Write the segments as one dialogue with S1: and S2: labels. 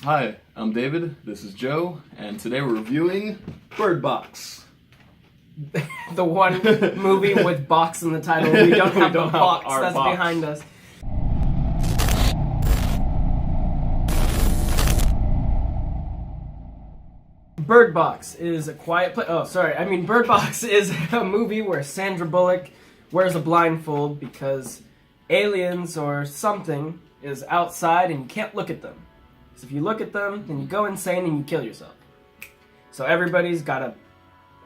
S1: Hi, I'm David, this is Joe, and today we're reviewing Bird Box.
S2: The one movie with box in the title. We don't have
S1: don't
S2: the
S1: have
S2: box
S1: our
S2: that's
S1: box.
S2: behind us. Bird Box is a quiet place. Bird Box is a movie where Sandra Bullock wears a blindfold because aliens or something is outside and you can't look at them. So if you look at them, then you go insane and you kill yourself. So everybody's got to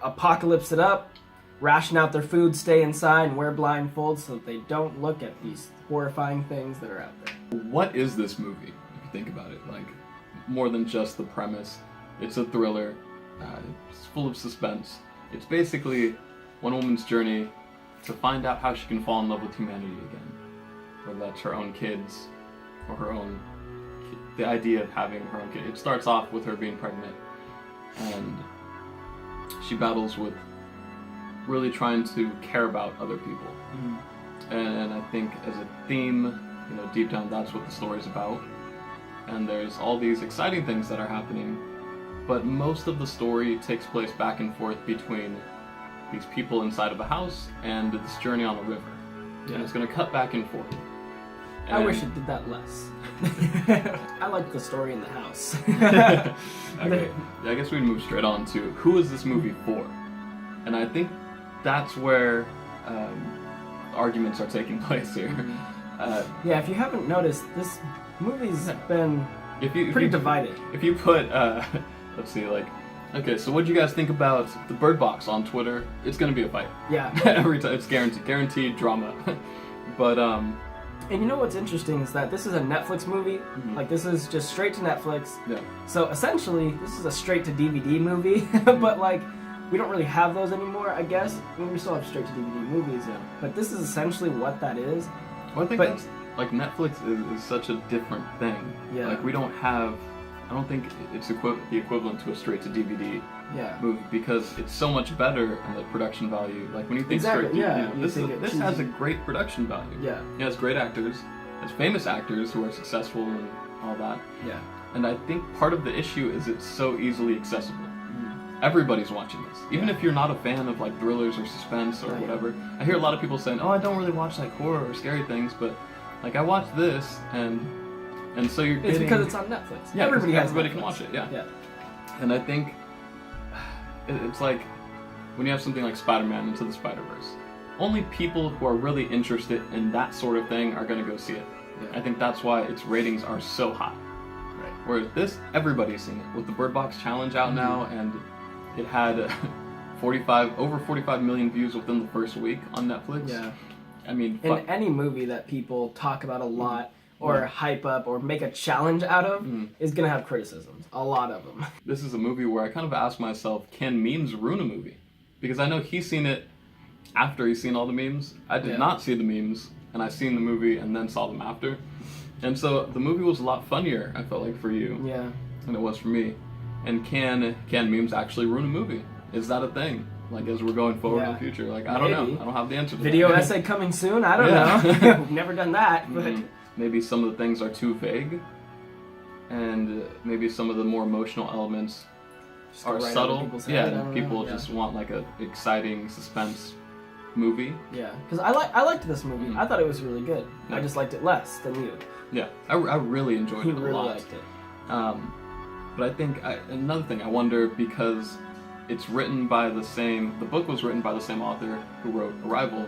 S2: apocalypse it up, ration out their food, stay inside, and wear blindfolds so that they don't look at these horrifying things that are out there.
S1: What is this movie, if you think about it? Like, more than just the premise. It's a thriller, it's full of suspense. It's basically one woman's journey to find out how she can fall in love with humanity again. Whether that's her own kids, or the idea of having her own kid. It starts off with her being pregnant, and she battles with really trying to care about other people. And I think as a theme, deep down that's what the story's about. And there's all these exciting things that are happening, but most of the story takes place back and forth between these people inside of a house and this journey on a river.
S2: Yeah.
S1: And it's going to cut back and forth.
S2: I wish it did that less. I like the story in the house.
S1: Okay. I guess we'd move straight on to who is this movie for? And I think that's where arguments are taking place here.
S2: Yeah, if you haven't noticed, this movie's been pretty divided.
S1: If you put, let's see, okay, so what do you guys think about the Bird Box on Twitter? It's gonna be a fight.
S2: Yeah.
S1: Every time, it's guaranteed drama. But,
S2: And you know what's interesting is that this is a Netflix movie. Like, this is just straight to Netflix.
S1: yeah.
S2: So essentially, this is a straight to DVD movie, but like, we don't really have those anymore, I guess. I mean, we still have straight to DVD movies,
S1: Yeah.
S2: but this is essentially what that is.
S1: Well, I think
S2: But-
S1: that's, Netflix is such a different thing.
S2: Yeah.
S1: Like, we don't have, I don't think it's the equivalent to a straight to DVD
S2: Yeah.
S1: movie because it's so much better in the production value. Like when you think
S2: Exactly,
S1: straight,
S2: yeah, you
S1: this
S2: think it
S1: this has a
S2: cheesy.
S1: great production value.
S2: Yeah.
S1: It has great actors, has famous actors who are successful and all that.
S2: Yeah.
S1: And I think part of the issue is it's so easily accessible. Everybody's watching this, even if you're not a fan of like thrillers or suspense or
S2: Right.
S1: whatever. I hear a lot of people saying, "Oh, I don't really watch like horror or scary things," but like I watch this and so you're
S2: It's
S1: getting,
S2: because it's on Netflix.
S1: yeah,
S2: Everybody has
S1: everybody
S2: Netflix.
S1: can watch it. Yeah.
S2: Yeah.
S1: And I think it's like when you have something like Spider-Man Into the Spider-Verse, only people who are really interested in that sort of thing are going to go see it.
S2: Yeah.
S1: I think that's why its ratings are so high.
S2: Right.
S1: Whereas this, everybody's seen it. With the Bird Box Challenge out now, and it had over 45 million views within the first week on Netflix.
S2: Yeah.
S1: I mean,
S2: In any movie that people talk about a lot or hype up or make a challenge out of is gonna have criticisms. A lot of them.
S1: this is a movie where I kind of ask myself, can memes ruin a movie? Because I know he's seen it after he's seen all the memes. I did
S2: Yeah.
S1: not see the memes, and I seen the movie and then saw them after. And so the movie was a lot funnier, I felt like, for you
S2: Yeah.
S1: than it was for me. And can memes actually ruin a movie? Is that a thing? Like, as we're going forward in the
S2: Yeah.
S1: future? Like, I don't
S2: Maybe.
S1: know. I don't have the answer to
S2: Video
S1: that.
S2: essay coming soon? I don't
S1: Yeah.
S2: know. We've never done that, but
S1: Maybe some of the things are too vague, and maybe some of the more emotional elements
S2: just go
S1: are
S2: right over
S1: subtle.
S2: people's
S1: Yeah,
S2: head, I
S1: and
S2: don't
S1: people
S2: know.
S1: just want like a exciting suspense movie.
S2: Yeah, because I liked this movie. I thought it was really good.
S1: Yeah.
S2: I just liked it less than you.
S1: Yeah, I really enjoyed
S2: He
S1: it a
S2: really
S1: lot.
S2: liked it.
S1: But I think another thing I wonder, because it's written by the book was written by the same author who wrote Arrival,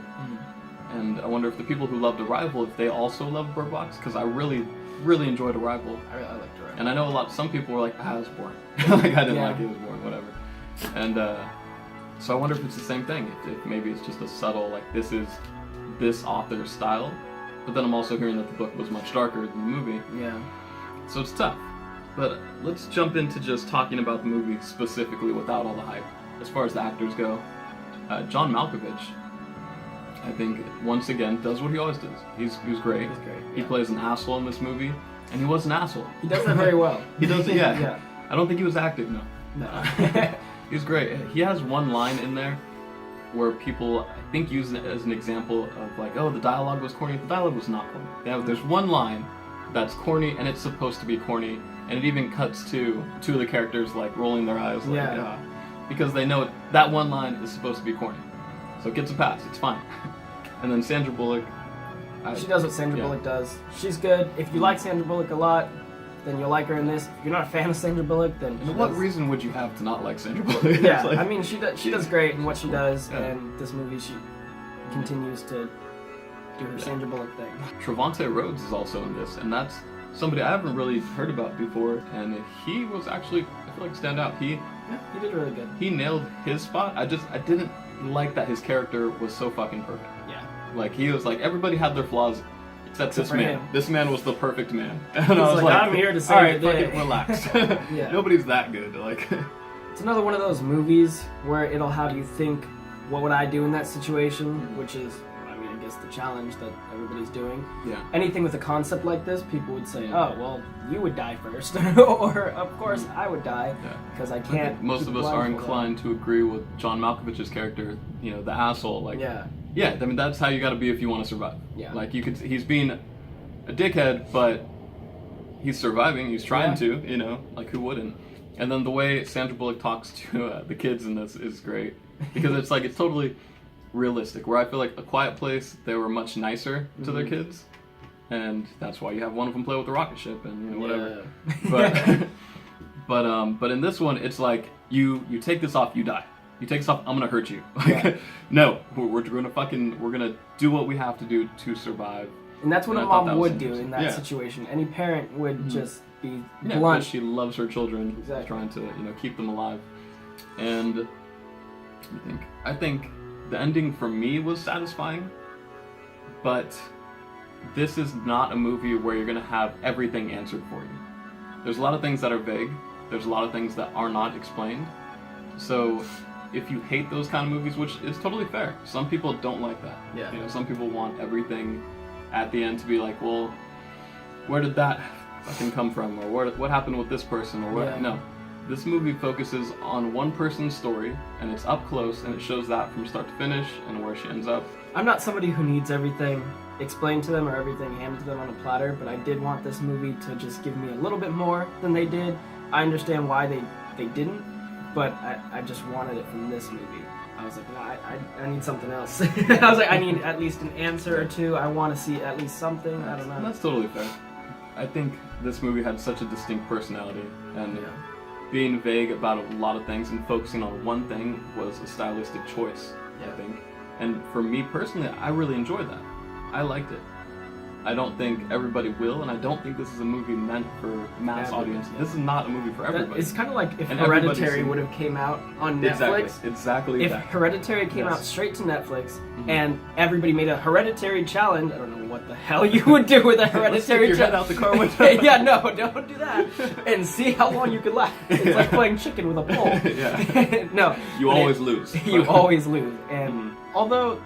S1: and I wonder if the people who loved Arrival, if they also loved Bird Box, because I really enjoyed Arrival.
S2: I liked it.
S1: And I know some people were like, it was boring. Like, I didn't
S2: Yeah.
S1: like it, it was boring, whatever. And so I wonder if it's the same thing, if maybe it's just a subtle, like, this is this author's style. But then I'm also hearing that the book was much darker than the movie.
S2: Yeah.
S1: So it's tough. But let's jump into just talking about the movie specifically without all the hype. As far as the actors go, John Malkovich, I think, once again, does what he always does. He's great.
S2: He's great,
S1: He
S2: yeah.
S1: plays an asshole in this movie, and he was an asshole.
S2: He does that very well.
S1: He does it, yeah.
S2: Yeah.
S1: I don't think he was acting, no.
S2: No.
S1: He's great. He has one line in there where people, I think, use it as an example of like, oh, the dialogue was corny. The dialogue was not corny. There's one line that's corny, and it's supposed to be corny, and it even cuts to two of the characters like rolling their eyes, like,
S2: Yeah.
S1: because they know that one line is supposed to be corny, so it gets a pass. It's fine. And then Sandra Bullock,
S2: She does what Sandra Bullock does. She's good. If you like Sandra Bullock a lot, then you'll like her in this. If you're not a fan of Sandra Bullock, then she
S1: what
S2: does.
S1: reason would you have to not like Sandra Bullock?
S2: Yeah,
S1: It's like-
S2: I mean, she does great in what she does,
S1: Yeah.
S2: and this movie she continues to do her Sandra Bullock thing.
S1: Trevante Rhodes is also in this, and that's somebody I haven't really heard about before, and he was actually, I feel like, stand out.
S2: Yeah, he did really good.
S1: He nailed his spot. I didn't like that his character was so fucking perfect.
S2: Yeah.
S1: Like, he was like, everybody had their flaws except this
S2: for
S1: man.
S2: him.
S1: This man was the perfect man. And
S2: He's
S1: I was
S2: like, I'm here to save
S1: all right,
S2: the day."
S1: fucking relax.
S2: Yeah.
S1: Nobody's that good. Like,
S2: It's another one of those movies where it'll have you think, what would I do in that situation? Which is, I mean, I guess the challenge that everybody's doing.
S1: yeah.
S2: Anything with a concept like this, people would say, oh, well, you would die first. Or, of course, I would die,
S1: Yeah.
S2: because I
S1: I
S2: can't.
S1: think most
S2: keep
S1: of
S2: a
S1: us are
S2: blindfold on.
S1: inclined to agree with John Malkovich's character, you know, the asshole. Like,
S2: Yeah.
S1: yeah, I mean, that's how you gotta be if you want to survive.
S2: Yeah.
S1: Like, he's being a dickhead, but he's surviving, he's trying
S2: Yeah.
S1: to, you know, like, who wouldn't? And then the way Sandra Bullock talks to the kids in this is great, because it's like, it's totally realistic, where I feel like A Quiet Place, they were much nicer to their kids, and that's why you have one of them play with the rocket ship and, you know, whatever.
S2: Yeah.
S1: But in this one, it's like, you take this off, you die. You take this off, I'm gonna hurt you. Like,
S2: Yeah.
S1: no, we're gonna do what we have to do to survive.
S2: And that's what
S1: And
S2: a
S1: I thought
S2: mom
S1: that was
S2: would do in that
S1: yeah.
S2: situation. Any parent would just be
S1: Yeah, because
S2: blunt.
S1: she loves her children,
S2: Exactly.
S1: trying to, you know, keep them alive. And I think the ending for me was satisfying, but this is not a movie where you're gonna have everything answered for you. There's a lot of things that are vague. There's a lot of things that are not explained. So if you hate those kind of movies, which is totally fair, some people don't like that.
S2: Yeah.
S1: You know, some people want everything at the end to be like, well, where did that fucking come from, or what happened with this person, or what?
S2: Yeah.
S1: No, this movie focuses on one person's story, and it's up close, and it shows that from start to finish and where she ends up.
S2: I'm not somebody who needs everything explained to them or everything handed to them on a platter, but I did want this movie to just give me a little bit more than they did. I understand why they didn't, but I just wanted it from this movie. I was like, no, I need something else. I was like, I need at least an answer or two. I want to see at least something. I don't know.
S1: And that's totally fair. I think this movie had such a distinct personality, and
S2: Yeah.
S1: being vague about a lot of things and focusing on one thing was a stylistic choice,
S2: Yeah.
S1: I think. And for me personally, I really enjoyed that. I liked it. I don't think everybody will, and I don't think this is a movie meant for mass
S2: Everybody,
S1: audience.
S2: yeah.
S1: This is not a movie for
S2: That-
S1: everybody.
S2: it's kind of like if
S1: And everybody's
S2: Hereditary
S1: seen
S2: would have came out on Netflix.
S1: Exactly
S2: If
S1: that.
S2: Hereditary came
S1: Yes.
S2: out straight to Netflix
S1: Mhm.
S2: and everybody made a Hereditary challenge, I don't know what the hell you would do with a
S1: Let's
S2: Hereditary
S1: stick your head
S2: challenge.
S1: out the car window.
S2: Yeah, no, don't do that. And see how long you could last. It's like playing chicken with a pole.
S1: Yeah.
S2: No.
S1: You
S2: but
S1: always lose.
S2: You always lose. And
S1: Mhm.
S2: although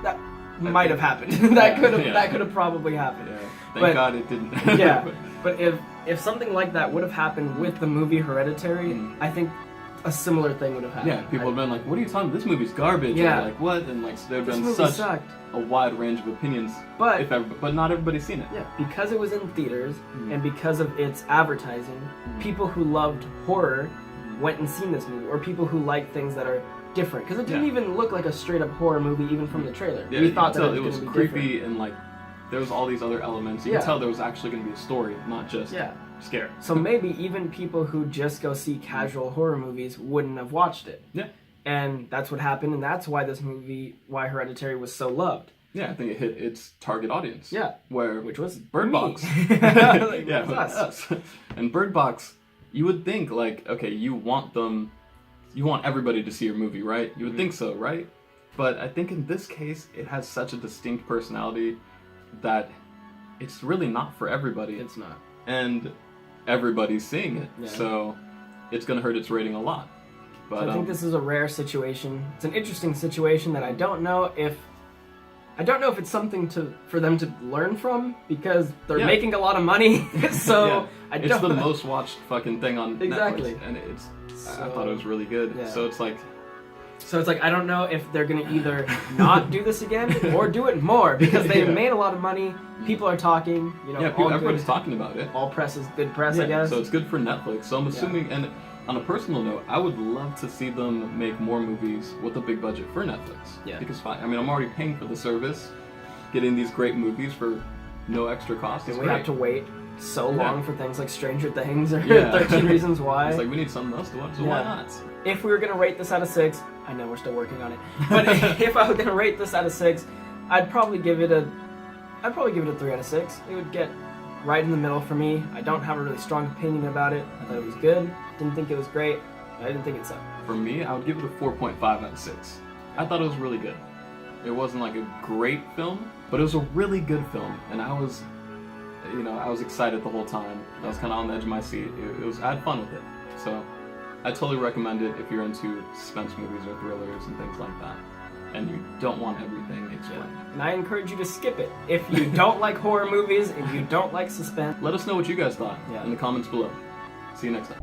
S2: that might have happened.
S1: Yeah, yeah.
S2: That could have probably happened.
S1: Yeah. Thank
S2: But-
S1: God it didn't.
S2: Yeah, but if something like that would have happened with the movie Hereditary,
S1: Mm.
S2: I think a similar thing would have happened.
S1: Yeah, people have been like, "What are you talking about? This movie's garbage."
S2: Yeah.
S1: Or like, what? And like, so there've
S2: This
S1: been
S2: movie
S1: such
S2: sucked.
S1: a wide range of opinions.
S2: But
S1: But not everybody's seen it.
S2: yeah, because it was in theaters
S1: Mm.
S2: and because of its advertising, people who loved horror went and seen this movie, or people who like things that are different. Because it didn't
S1: Yeah.
S2: even look like a straight up horror movie, even from the trailer.
S1: Yeah,
S2: we
S1: you
S2: thought
S1: could
S2: that
S1: tell
S2: it
S1: it was
S2: gonna be
S1: creepy
S2: different.
S1: and like there was all these other elements. You
S2: Yeah.
S1: could tell there was actually going to be a story, not just
S2: Yeah.
S1: scare.
S2: So maybe even people who just go see casual horror movies wouldn't have watched it.
S1: Yeah.
S2: And that's what happened, and that's why why Hereditary was so loved.
S1: Yeah, I think it hit its target audience.
S2: Yeah.
S1: Where
S2: Which was
S1: Bird
S2: me.
S1: Box.
S2: Like,
S1: yeah,
S2: it was us.
S1: And Bird Box, you would think like, okay, you want everybody to see your movie, right? You would
S2: Mhm.
S1: think so, right? But I think in this case, it has such a distinct personality that it's really not for everybody.
S2: It's not.
S1: And everybody's seeing it,
S2: Yeah.
S1: so it's gonna hurt its rating a lot. But
S2: So I think this is a rare situation. It's an interesting situation that I don't know if it's something for them to learn from, because they're
S1: Yeah.
S2: making a lot of money. So
S1: yeah,
S2: I
S1: it's
S2: don't
S1: the most watched fucking thing on
S2: Exactly.
S1: Netflix, and I
S2: So-
S1: thought it was really good.
S2: Yeah.
S1: So it's like,
S2: So it's like, I don't know if they're gonna either not do this again or do it more, because they've
S1: Yeah.
S2: made a lot of money. People are talking. You know,
S1: Yeah,
S2: all
S1: everybody's
S2: good.
S1: talking about it.
S2: All press is good press, I
S1: Yeah,
S2: guess.
S1: so it's good for Netflix. So I'm assuming, and on a personal note, I would love to see them make more movies with a big budget for Netflix.
S2: Yeah.
S1: Because I mean, I'm already paying for the service, getting these great movies for no extra cost.
S2: And
S1: It's
S2: we
S1: great.
S2: have to wait so
S1: Yeah.
S2: long for things like Stranger Things or
S1: Yeah.
S2: 13 Reasons Why.
S1: It's like we need something else to watch, so why
S2: Yeah.
S1: not?
S2: If we were gonna rate this out of 6, I know we're still working on it, but if I was gonna rate this out of 6, I'd probably give it a 3 out of 6. It would get right in the middle for me. I don't have a really strong opinion about it. I thought it was good. Didn't think it was great. I didn't think it sucked.
S1: For me, I would give it a 4.5 out of 6. I thought it was really good. It wasn't like a great film, but it was a really good film, and I was excited the whole time. I was kind of on the edge of my seat. I had fun with it. So, I totally recommend it if you're into suspense movies or thrillers and things like that, and you don't want everything explained.
S2: And I encourage you to skip it. If you don't like horror movies and you don't like suspense,
S1: Let us know what you guys thought
S2: Yeah.
S1: in the comments below. See you next time.